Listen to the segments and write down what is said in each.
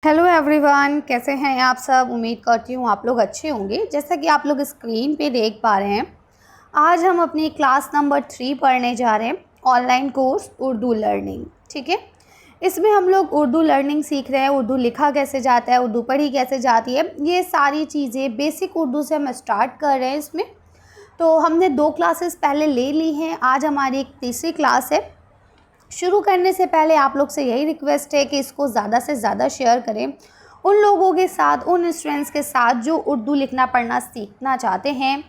Hello everyone, कैसे हैं आप सब। उम्मीद करती हूँ आप लोग अच्छे होंगे। जैसा कि आप लोग स्क्रीन पे देख पा रहे हैं, आज हम अपनी क्लास नंबर 3 पढ़ने जा रहे हैं, ऑनलाइन कोर्स उर्दू लर्निंग। ठीक है, इसमें हम लोग उर्दू लर्निंग सीख रहे हैं। उर्दू लिखा कैसे जाता है, उर्दू पढ़ी कैसे जाती है, ये सारी चीज़ें बेसिक उर्दू से हम स्टार्ट कर रहे हैं इसमें। तो हमने 2 क्लासेस पहले ले ली हैं, आज हमारी एक तीसरी क्लास है। शुरू करने से पहले आप लोग से यही रिक्वेस्ट है कि इसको ज़्यादा से ज़्यादा शेयर करें उन लोगों के साथ, उन स्टूडेंट्स के साथ जो उर्दू लिखना पढ़ना सीखना चाहते हैं।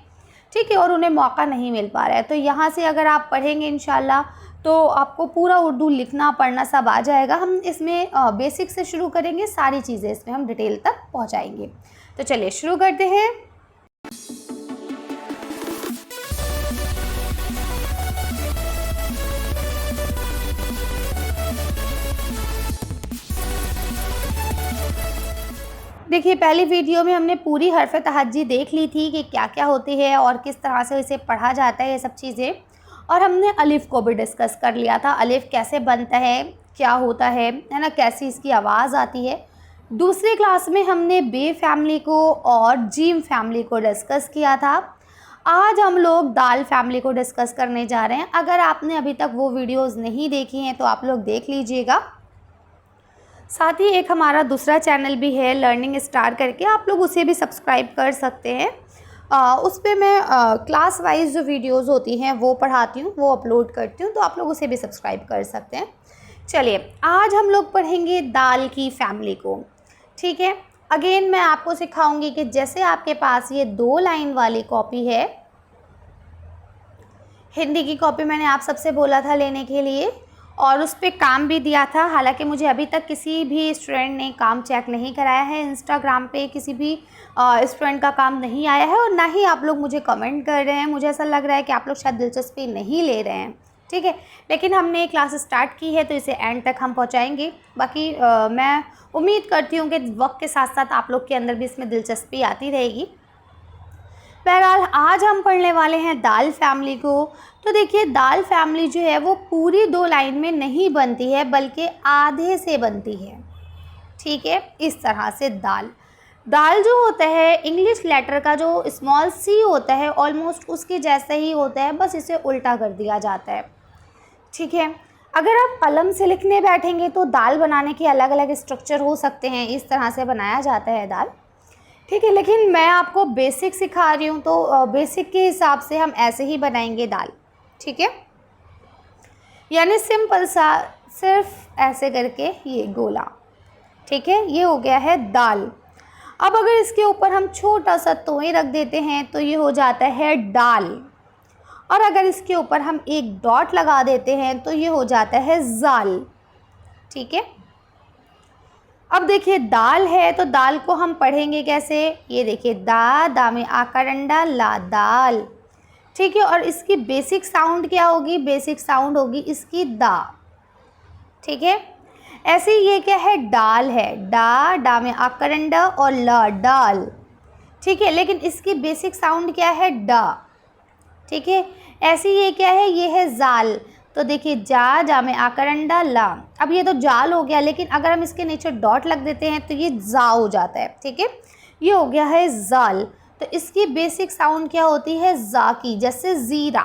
ठीक है, और उन्हें मौका नहीं मिल पा रहा है। तो यहाँ से अगर आप पढ़ेंगे इंशाल्लाह तो आपको पूरा उर्दू लिखना पढ़ना सब आ जाएगा। हम इसमें बेसिक से शुरू करेंगे, सारी चीज़ें इसमें हम डिटेल तक पहुँचाएंगे। तो चलिए शुरू करते हैं। देखिए, पहली वीडियो में हमने पूरी हरफ तहज्जी देख ली थी कि क्या क्या होती है और किस तरह से इसे पढ़ा जाता है, ये सब चीज़ें। और हमने अलिफ़ को भी डिस्कस कर लिया था, अलिफ़ कैसे बनता है, क्या होता है ना, कैसी इसकी आवाज़ आती है। दूसरी क्लास में हमने बे फैमिली को और जीम फैमिली को डिस्कस किया था। आज हम लोग दाल फैमिली को डिस्कस करने जा रहे हैं। अगर आपने अभी तक वो वीडियोज़ नहीं देखी हैं तो आप लोग देख लीजिएगा। साथ ही एक हमारा दूसरा चैनल भी है लर्निंग स्टार करके, आप लोग उसे भी सब्सक्राइब कर सकते हैं। उस पर मैं क्लास वाइज जो वीडियोज़ होती हैं वो पढ़ाती हूँ, वो अपलोड करती हूँ, तो आप लोग उसे भी सब्सक्राइब कर सकते हैं। चलिए, आज हम लोग पढ़ेंगे दाल की फैमिली को। ठीक है, अगेन मैं आपको सिखाऊंगी कि जैसे आपके पास ये 2 लाइन वाली कॉपी है, हिंदी की कॉपी मैंने आप सबसे बोला था लेने के लिए, और उस पर काम भी दिया था। हालांकि मुझे अभी तक किसी भी स्टूडेंट ने काम चेक नहीं कराया है, इंस्टाग्राम पे किसी भी स्टूडेंट का काम नहीं आया है, और ना ही आप लोग मुझे कमेंट कर रहे हैं। मुझे ऐसा लग रहा है कि आप लोग शायद दिलचस्पी नहीं ले रहे हैं। ठीक है, लेकिन हमने क्लास स्टार्ट की है तो इसे एंड तक हम पहुँचाएँगे। बाकी मैं उम्मीद करती हूँ कि वक्त के साथ साथ आप लोग के अंदर भी इसमें दिलचस्पी आती रहेगी। बहरहाल आज हम पढ़ने वाले हैं दाल फैमिली को। तो देखिए, दाल फैमिली जो है वो पूरी 2 लाइन में नहीं बनती है, बल्कि आधे से बनती है। ठीक है, इस तरह से दाल जो होता है, इंग्लिश लेटर का जो स्मॉल सी होता है, ऑलमोस्ट उसके जैसा ही होता है, बस इसे उल्टा कर दिया जाता है। ठीक है, अगर आप कलम से लिखने बैठेंगे तो दाल बनाने के अलग अलग स्ट्रक्चर हो सकते हैं, इस तरह से बनाया जाता है दाल। ठीक है, लेकिन मैं आपको बेसिक सिखा रही हूँ तो बेसिक के हिसाब से हम ऐसे ही बनाएंगे दाल। ठीक है, यानी सिंपल सा, सिर्फ ऐसे करके ये गोला। ठीक है, ये हो गया है दाल। अब अगर इसके ऊपर हम छोटा सा तोय रख देते हैं तो ये हो जाता है डाल, और अगर इसके ऊपर हम एक डॉट लगा देते हैं तो ये हो जाता है जाल। ठीक है, अब देखिए दाल है तो दाल को हम पढ़ेंगे कैसे। ये देखिए, दा में आकार अंडा ला, दाल। ठीक है, और इसकी बेसिक साउंड क्या होगी, बेसिक साउंड होगी इसकी दा। ठीक है, ऐसे ही ये क्या है, डाल है, डा में आकार अंडा और ला, डाल। ठीक है, लेकिन इसकी बेसिक साउंड क्या है, डा। ठीक है, ऐसे ये क्या है, ये है जाल। तो देखिए, जा में आकार अंडा ला। अब ये तो जाल हो गया, लेकिन अगर हम इसके नीचे डॉट लग देते हैं तो ये जा हो जाता है। ठीक है, ये हो गया है जाल। तो इसकी बेसिक साउंड क्या होती है, जा की, जैसे जीरा।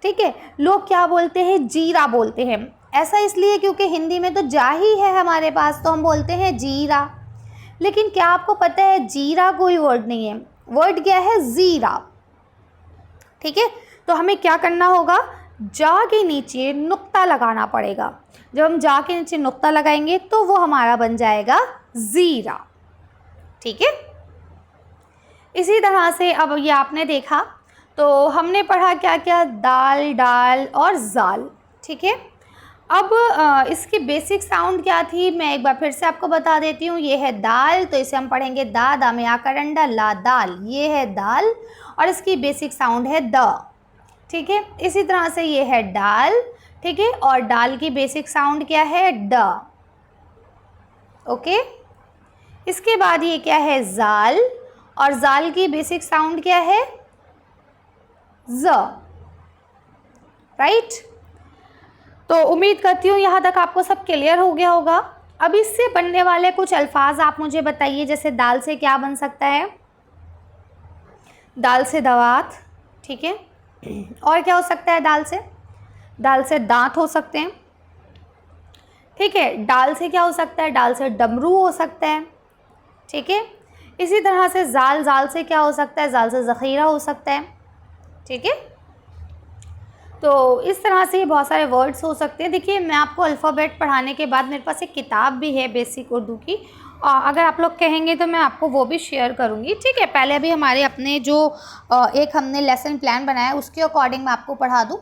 ठीक है, लोग क्या बोलते हैं, जीरा बोलते हैं। ऐसा इसलिए क्योंकि हिंदी में तो जा ही है हमारे पास, तो हम बोलते हैं जीरा। लेकिन क्या आपको पता है, जीरा कोई वर्ड नहीं है, वर्ड क्या है, जीरा। ठीक है, तो हमें क्या करना होगा, जा के नीचे नुक्ता लगाना पड़ेगा। जब हम जा के नीचे नुक्ता लगाएंगे तो वो हमारा बन जाएगा जीरा। ठीक है, इसी तरह से अब ये आपने देखा तो हमने पढ़ा क्या क्या, दाल, डाल और जाल। ठीक है, अब इसकी बेसिक साउंड क्या थी, मैं एक बार फिर से आपको बता देती हूँ। ये है दाल, तो इसे हम पढ़ेंगे दा में आकार अंडा ला, दाल। ये है दाल और इसकी बेसिक साउंड है द। ठीक है, इसी तरह से ये है डाल। ठीक है, और डाल की बेसिक साउंड क्या है, ड। ओके, इसके बाद ये क्या है, जाल, और जाल की बेसिक साउंड क्या है, ज। राइट, तो उम्मीद करती हूँ यहाँ तक आपको सब क्लियर हो गया होगा। अब इससे बनने वाले कुछ अल्फाज आप मुझे बताइए, जैसे दाल से क्या बन सकता है? दाल से दावत, ठीक है। और क्या हो सकता है दाल से? दाल से दांत हो सकते हैं, ठीक है। दाल से क्या हो सकता है? दाल से डमरू हो सकता है, ठीक है। इसी तरह से जाल, जाल से क्या हो सकता है? जाल से ज़ख़ीरा हो सकता है, ठीक है। तो इस तरह से बहुत सारे वर्ड्स हो सकते हैं। देखिए, मैं आपको अल्फ़ाबेट पढ़ाने के बाद मेरे पास एक किताब भी है बेसिक उर्दू की, अगर आप लोग कहेंगे तो मैं आपको वो भी शेयर करूँगी, ठीक है। पहले अभी हमारे अपने जो एक हमने लेसन प्लान बनाया है उसके अकॉर्डिंग मैं आपको पढ़ा दूँ।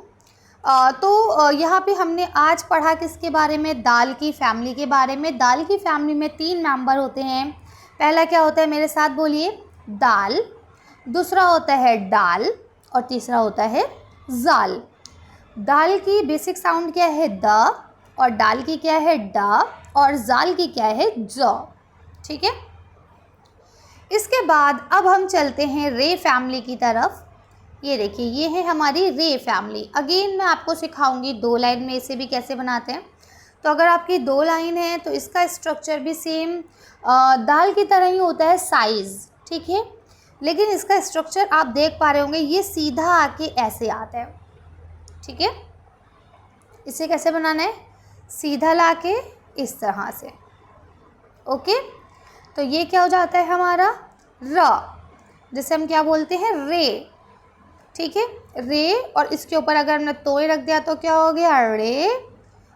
तो यहाँ पे हमने आज पढ़ा किसके बारे में? दाल की फैमिली के बारे में। दाल की फैमिली में 3 मेंबर होते हैं। पहला क्या होता है? मेरे साथ बोलिए, दाल। दूसरा होता है डाल, और तीसरा होता है जाल। दाल की बेसिक साउंड क्या है? द, और डाल की क्या है? ड, और जाल की क्या है? ज, ठीक है। इसके बाद अब हम चलते हैं रे फैमिली की तरफ। ये देखिए, ये है हमारी रे फैमिली। अगेन मैं आपको सिखाऊंगी 2 लाइन में इसे भी कैसे बनाते हैं। तो अगर आपकी 2 लाइन है तो इसका स्ट्रक्चर भी सेम दाल की तरह ही होता है, साइज़, ठीक है। लेकिन इसका स्ट्रक्चर आप देख पा रहे होंगे, ये सीधा आके ऐसे आता है, ठीक है। इसे कैसे बनाना है? सीधा लाके इस तरह से, ओके। तो ये क्या हो जाता है हमारा? र, जिसे हम क्या बोलते हैं? रे, ठीक है। रे, और इसके ऊपर अगर हमने तोय रख दिया तो क्या हो गया? रे।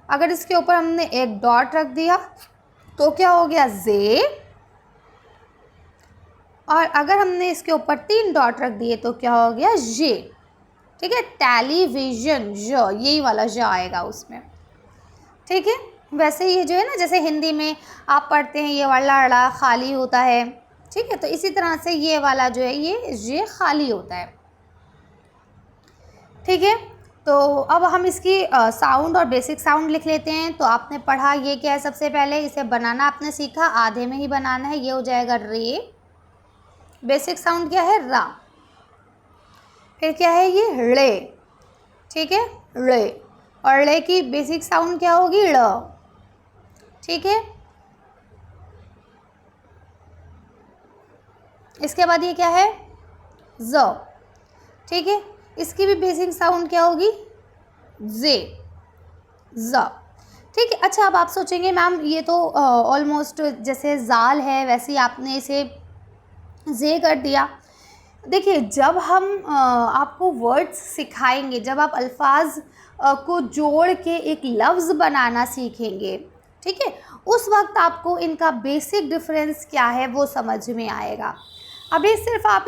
अगर इसके ऊपर हमने एक डॉट रख दिया तो क्या हो गया? जे। और अगर हमने इसके ऊपर 3 डॉट रख दिए तो क्या हो गया? जे, ठीक है। टेलीविज़न, ज, यही वाला ज आएगा उसमें, ठीक है। वैसे ये जो है ना, जैसे हिंदी में आप पढ़ते हैं ये वाला ड़ा खाली होता है, ठीक है। तो इसी तरह से ये वाला जो है ये खाली होता है, ठीक है। तो अब हम इसकी साउंड और बेसिक साउंड लिख लेते हैं। तो आपने पढ़ा ये क्या है? सबसे पहले इसे बनाना आपने सीखा, आधे में ही बनाना है। ये हो जाएगा रे। बेसिक साउंड क्या है? रा। फिर क्या है? ये रे, ठीक है, रे। और रे की बेसिक साउंड क्या होगी? ड़, ठीक है। इसके बाद ये क्या है? ज, ठीक है। इसकी भी बेसिक साउंड क्या होगी? जे, ज, ठीक है। अच्छा, अब आप सोचेंगे मैम ये तो ऑलमोस्ट जैसे जाल है वैसे ही आपने इसे जे कर दिया। देखिए, जब हम आपको वर्ड्स सिखाएंगे, जब आप अल्फाज को जोड़ के एक लफ्ज़ बनाना सीखेंगे, ठीक है, उस वक्त आपको इनका बेसिक डिफरेंस क्या है वो समझ में आएगा। अभी सिर्फ आप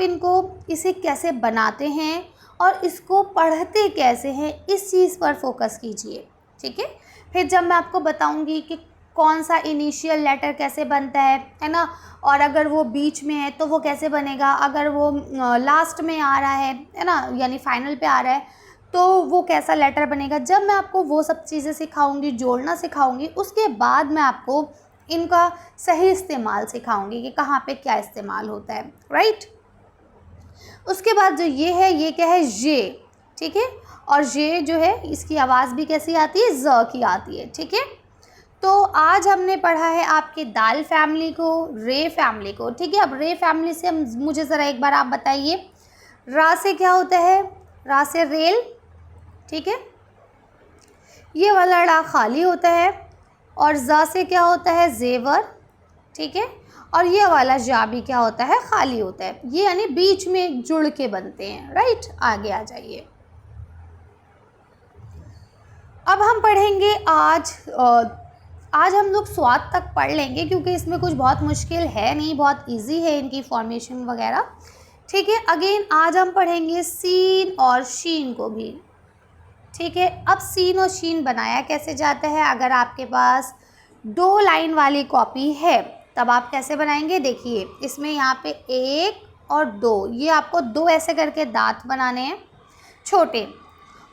इसे कैसे बनाते हैं और इसको पढ़ते कैसे हैं, इस चीज़ पर फोकस कीजिए, ठीक है। फिर जब मैं आपको बताऊंगी कि कौन सा इनिशियल लेटर कैसे बनता है ना, और अगर वो बीच में है तो वो कैसे बनेगा, अगर वो लास्ट में आ रहा है ना, यानी फाइनल पे आ रहा है तो वो कैसा लेटर बनेगा, जब मैं आपको वो सब चीज़ें सिखाऊंगी, जोड़ना सिखाऊंगी, उसके बाद मैं आपको इनका सही इस्तेमाल सिखाऊंगी कि कहाँ पे क्या इस्तेमाल होता है, राइट। उसके बाद जो ये है, ये क्या है? ये, ठीक है। और ये जो है इसकी आवाज़ भी कैसी आती है? ज की आती है, ठीक है। तो आज हमने पढ़ा है आपके दाल फैमिली को, रे फैमिली को, ठीक है। अब रे फैमिली से मुझे ज़रा एक बार आप बताइए, रा से क्या होता है? रा से रेल, ठीक है। ये वाला ड़ा खाली होता है। और जा से क्या होता है? जेवर, ठीक है। और ये वाला जा भी क्या होता है? खाली होता है। ये यानी बीच में जुड़ के बनते हैं, राइट। आगे आ जाइए। अब हम पढ़ेंगे आज हम लोग स्वाद तक पढ़ लेंगे क्योंकि इसमें कुछ बहुत मुश्किल है नहीं, बहुत इजी है इनकी फॉर्मेशन वगैरह, ठीक है। अगेन आज हम पढ़ेंगे सीन और शीन को भी, ठीक है। अब सीन और शीन बनाया कैसे जाता है? अगर आपके पास 2 लाइन वाली कॉपी है तब आप कैसे बनाएंगे? देखिए, इसमें यहाँ पे 1 और 2, ये आपको 2 ऐसे करके दांत बनाने हैं छोटे,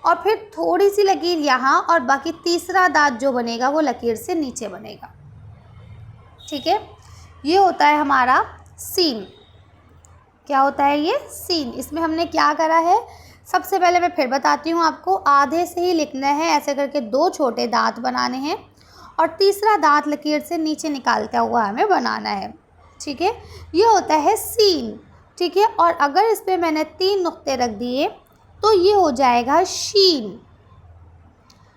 और फिर थोड़ी सी लकीर यहाँ, और बाकी तीसरा दांत जो बनेगा वो लकीर से नीचे बनेगा, ठीक है। ये होता है हमारा सीन। क्या होता है ये? सीन। इसमें हमने क्या करा है? सबसे पहले मैं फिर बताती हूँ आपको, आधे से ही लिखना है, ऐसे करके 2 छोटे दांत बनाने हैं और तीसरा दांत लकीर से नीचे निकालता हुआ हमें बनाना है। ठीक है, ये होता है सीन। ठीक है, और अगर इस पर मैंने 3 नुक्ते रख दिए तो ये हो जाएगा शीन।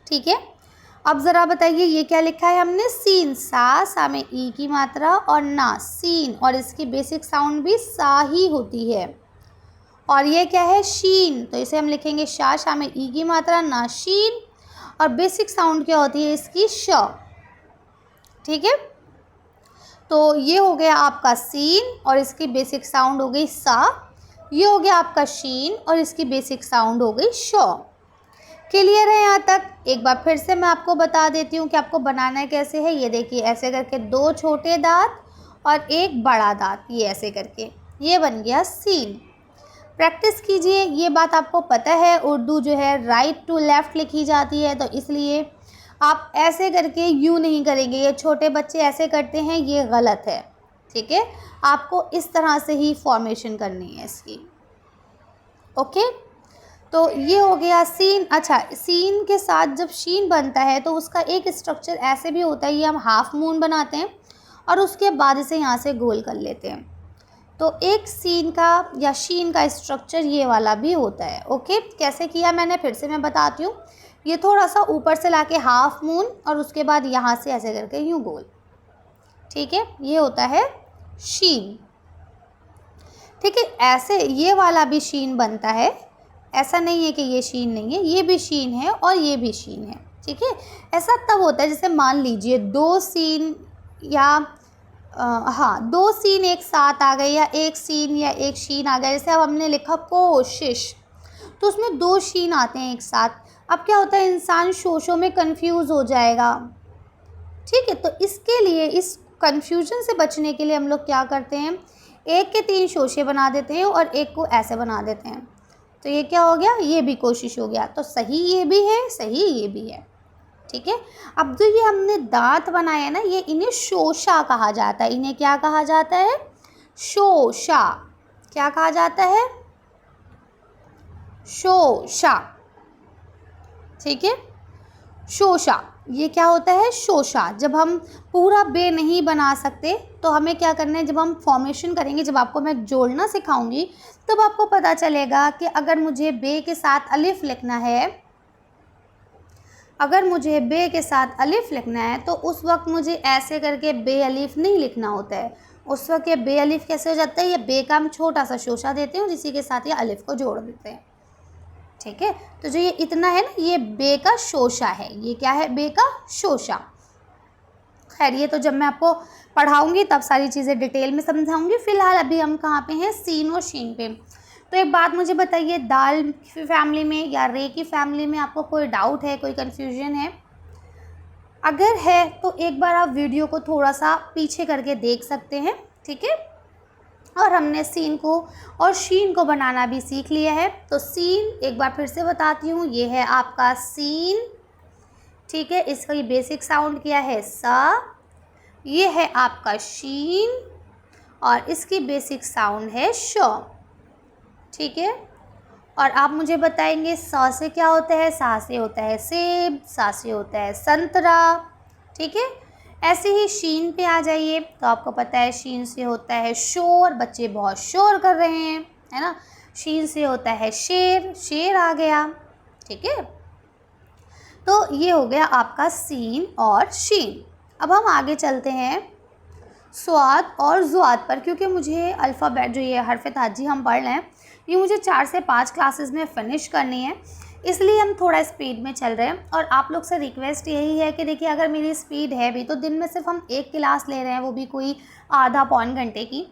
ठीक है, अब ज़रा बताइए ये क्या लिखा है हमने, सीन, सा में ई की मात्रा और ना, सीन, और इसकी बेसिक साउंड भी सा ही होती है। और ये क्या है, शीन, तो इसे हम लिखेंगे शा में ई की मात्रा, ना शीन, और बेसिक साउंड क्या होती है इसकी, श। ठीक है, तो ये हो गया आपका सीन और इसकी बेसिक साउंड हो गई सा। ये हो गया आपका शीन और इसकी बेसिक साउंड हो गई श। क्लियर है यहाँ तक? एक बार फिर से मैं आपको बता देती हूँ कि आपको बनाना कैसे है। ये देखिए, ऐसे करके 2 छोटे दांत और 1 बड़ा दांत, ये ऐसे करके ये बन गया सीन। प्रैक्टिस कीजिए, ये बात आपको पता है उर्दू जो है राइट टू लेफ़्ट लिखी जाती है, तो इसलिए आप ऐसे करके यूँ नहीं करेंगे। ये छोटे बच्चे ऐसे करते हैं, ये गलत है। ठीक है, आपको इस तरह से ही फॉर्मेशन करनी है इसकी। ओके, तो ये हो गया सीन। अच्छा, सीन के साथ जब शीन बनता है तो उसका एक स्ट्रक्चर ऐसे भी होता है, ये हम हाफ मून बनाते हैं और उसके बाद इसे यहाँ से गोल कर लेते हैं। तो एक सीन का या शीन का स्ट्रक्चर ये वाला भी होता है। ओके, कैसे किया मैंने फिर से मैं बताती हूँ। ये थोड़ा सा ऊपर से लाके हाफ मून और उसके बाद यहाँ से ऐसे करके यूँ गोल। ठीक है, ये होता है शीन। ठीक है, ऐसे ये वाला भी शीन बनता है, ऐसा नहीं है कि ये शीन नहीं है, ये भी शीन है और ये भी शीन है। ठीक है, ऐसा तब होता है जैसे मान लीजिए 2 सीन या 2 सीन एक साथ आ गए, या 1 सीन या 1 शीन आ गया। जैसे अब हमने लिखा कोशिश, तो उसमें 2 शीन आते हैं एक साथ। अब क्या होता है, इंसान शोशों में कंफ्यूज हो जाएगा। ठीक है, तो इसके लिए, इस कंफ्यूजन से बचने के लिए हम लोग क्या करते हैं, 1 के 3 शोशे बना देते हैं और 1 को ऐसे बना देते हैं। तो ये क्या हो गया, ये भी कोशिश हो गया। तो सही ये भी है, सही ये भी है। ठीक है, अब जो ये हमने दांत बनाए हैं ना, ये इन्हें शोशा कहा जाता है। इन्हें क्या कहा जाता है, शोशा। क्या कहा जाता है, शोशा। ठीक है, शोशा, ये क्या होता है, शोशा। जब हम पूरा बे नहीं बना सकते तो हमें क्या करना है, जब हम फॉर्मेशन करेंगे, जब आपको मैं जोड़ना सिखाऊंगी तब आपको पता चलेगा कि अगर मुझे बे के साथ अलिफ लिखना है, अगर मुझे बे के साथ अलिफ लिखना है तो उस वक्त मुझे ऐसे करके बे अलिफ नहीं लिखना होता है। उस वक्त ये बे अलिफ कैसे हो जाता है, ये बे का हम छोटा सा शोशा देते हैं जिसी के साथ ये अलिफ को जोड़ देते हैं। ठीक है, तो जो ये इतना है ना, ये बे का शोशा है। ये क्या है, बे का शोशा। खैर, ये तो जब मैं आपको पढ़ाऊंगी तब सारी चीज़ें डिटेल में समझाऊंगी। फ़िलहाल अभी हम कहाँ पे हैं, सीन और शीन पे। तो एक बात मुझे बताइए, दाल की फैमिली में या रे की फैमिली में आपको कोई डाउट है, कोई कन्फ्यूजन है? अगर है तो एक बार आप वीडियो को थोड़ा सा पीछे करके देख सकते हैं। ठीक है, और हमने सीन को और शीन को बनाना भी सीख लिया है। तो सीन एक बार फिर से बताती हूँ, ये है आपका सीन। ठीक है, इसका ये बेसिक साउंड क्या है, सा। ये है आपका शीन और इसकी बेसिक साउंड है श। ठीक है, और आप मुझे बताएंगे सा से क्या होता है, सा से होता है सेब, सा से होता है संतरा। ठीक है, ऐसे ही शीन पे आ जाइए, तो आपको पता है शीन से होता है शोर, बच्चे बहुत शोर कर रहे हैं, है ना। शीन से होता है शेर, शेर आ गया। ठीक है, तो ये हो गया आपका सीन और शीन। अब हम आगे चलते हैं स्वाद और ज़ुआद पर, क्योंकि मुझे अल्फ़ाबेट जो ये हरफ ताजी हम पढ़ रहे हैं, ये मुझे 4 से 5 क्लासेस में फ़िनिश करनी है, इसलिए हम थोड़ा स्पीड में चल रहे हैं। और आप लोग से रिक्वेस्ट यही है कि देखिए, अगर मेरी स्पीड है भी तो दिन में सिर्फ हम 1 क्लास ले रहे हैं, वो भी कोई आधा पौन घंटे की।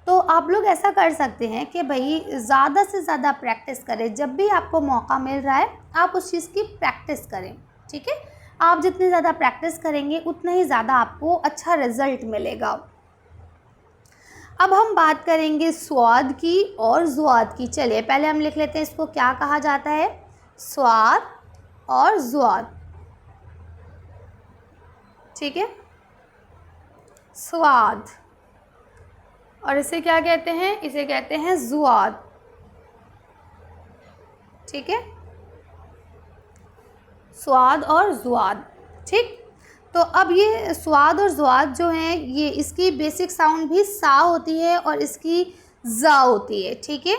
तो आप लोग ऐसा कर सकते हैं कि भाई ज़्यादा से ज़्यादा प्रैक्टिस करें। जब भी आपको मौका मिल रहा है आप उस चीज़ की प्रैक्टिस करें। ठीक है, आप जितनी ज़्यादा प्रैक्टिस करेंगे उतना ही ज़्यादा आपको अच्छा रिज़ल्ट मिलेगा। अब हम बात करेंगे स्वाद की और ज़ुआद की। चलिए पहले हम लिख लेते हैं इसको क्या कहा जाता है, स्वाद और ज़ुआद। ठीक है, स्वाद, और इसे क्या कहते हैं, इसे कहते हैं ज़ुआद। ठीक है, स्वाद और ज़ुआद। ठीक, तो अब ये स्वाद और ज़्वाद जो हैं, ये इसकी बेसिक साउंड भी सा होती है और इसकी ज़ा होती है, ठीक है,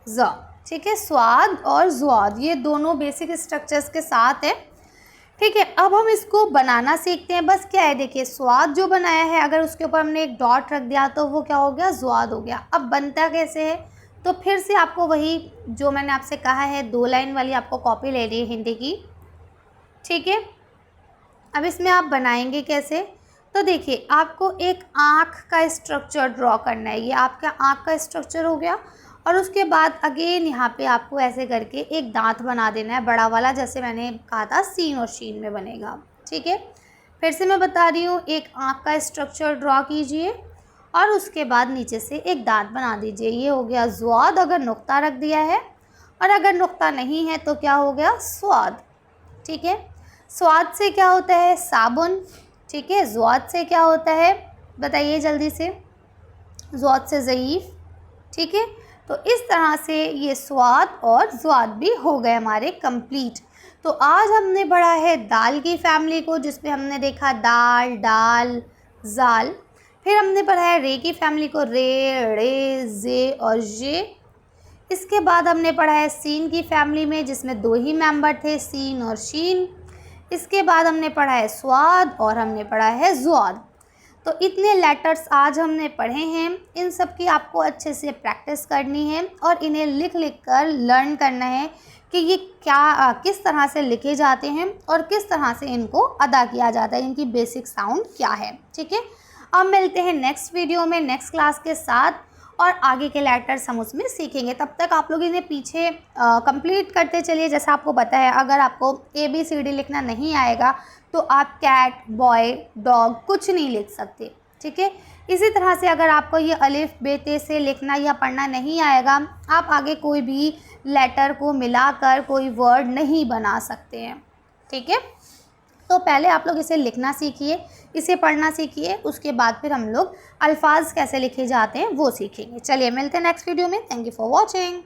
ज़ा, ठीक है। स्वाद और ज़्वाद ये दोनों बेसिक स्ट्रक्चर्स के साथ है, ठीक है। अब हम इसको बनाना सीखते हैं। बस क्या है, देखिए स्वाद जो बनाया है, अगर उसके ऊपर हमने एक डॉट रख दिया तो वो क्या हो गया, ज़्वाद हो गया। अब बनता कैसे है, तो फिर से आपको वही जो मैंने आपसे कहा है 2 लाइन वाली आपको कॉपी ले ली है हिंदी की, ठीक है। अब इसमें आप बनाएंगे कैसे, तो देखिए आपको एक आँख का स्ट्रक्चर ड्रॉ करना है। ये आपका आँख का स्ट्रक्चर हो गया और उसके बाद अगेन यहाँ पे आपको ऐसे करके एक दांत बना देना है बड़ा वाला, जैसे मैंने कहा था सीन और शीन में बनेगा, ठीक है। फिर से मैं बता रही हूँ, एक आँख का स्ट्रक्चर ड्रॉ कीजिए और उसके बाद नीचे से एक दांत बना दीजिए। ये हो गया ज़्वाद अगर नुक्ता रख दिया है, और अगर नुक्ता नहीं है तो क्या हो गया, स्वाद, ठीक है। स्वाद से क्या होता है, साबुन, ठीक है। ज़्वाद से क्या होता है, बताइए जल्दी से, ज़्वाद से ज़ईफ़, ठीक है। तो इस तरह से ये स्वाद और ज़्वाद भी हो गए हमारे कंप्लीट। तो आज हमने पढ़ा है दाल की फैमिली को, जिसमें हमने देखा दाल, डाल, जाल। फिर हमने पढ़ा है रे की फैमिली को, रे, रे, जे और ये। इसके बाद हमने पढ़ा है सीन की फैमिली में, जिसमें 2 ही मेंबर थे, सीन और शीन। इसके बाद हमने पढ़ा है स्वाद और हमने पढ़ा है ज़्वाद। तो इतने लेटर्स आज हमने पढ़े हैं, इन सब की आपको अच्छे से प्रैक्टिस करनी है और इन्हें लिख लिख कर लर्न करना है कि ये क्या किस तरह से लिखे जाते हैं और किस तरह से इनको अदा किया जाता है, इनकी बेसिक साउंड क्या है, ठीक है। अब मिलते हैं नेक्स्ट वीडियो में नेक्स्ट क्लास के साथ, और आगे के लेटर्स हम उसमें सीखेंगे। तब तक आप लोग इन्हें पीछे कंप्लीट करते चलिए। जैसा आपको पता है, अगर आपको ABCD लिखना नहीं आएगा तो आप कैट, बॉय, डॉग कुछ नहीं लिख सकते, ठीक है। इसी तरह से अगर आपको ये अलिफ बे ते से लिखना या पढ़ना नहीं आएगा, आप आगे कोई भी लेटर को मिलाकर कोई वर्ड नहीं बना सकते हैं, ठीक है। तो पहले आप लोग इसे लिखना सीखिए, इसे पढ़ना सीखिए, उसके बाद फिर हम लोग अल्फाज कैसे लिखे जाते हैं वो सीखेंगे। चलिए मिलते हैं नेक्स्ट वीडियो में। Thank you for watching.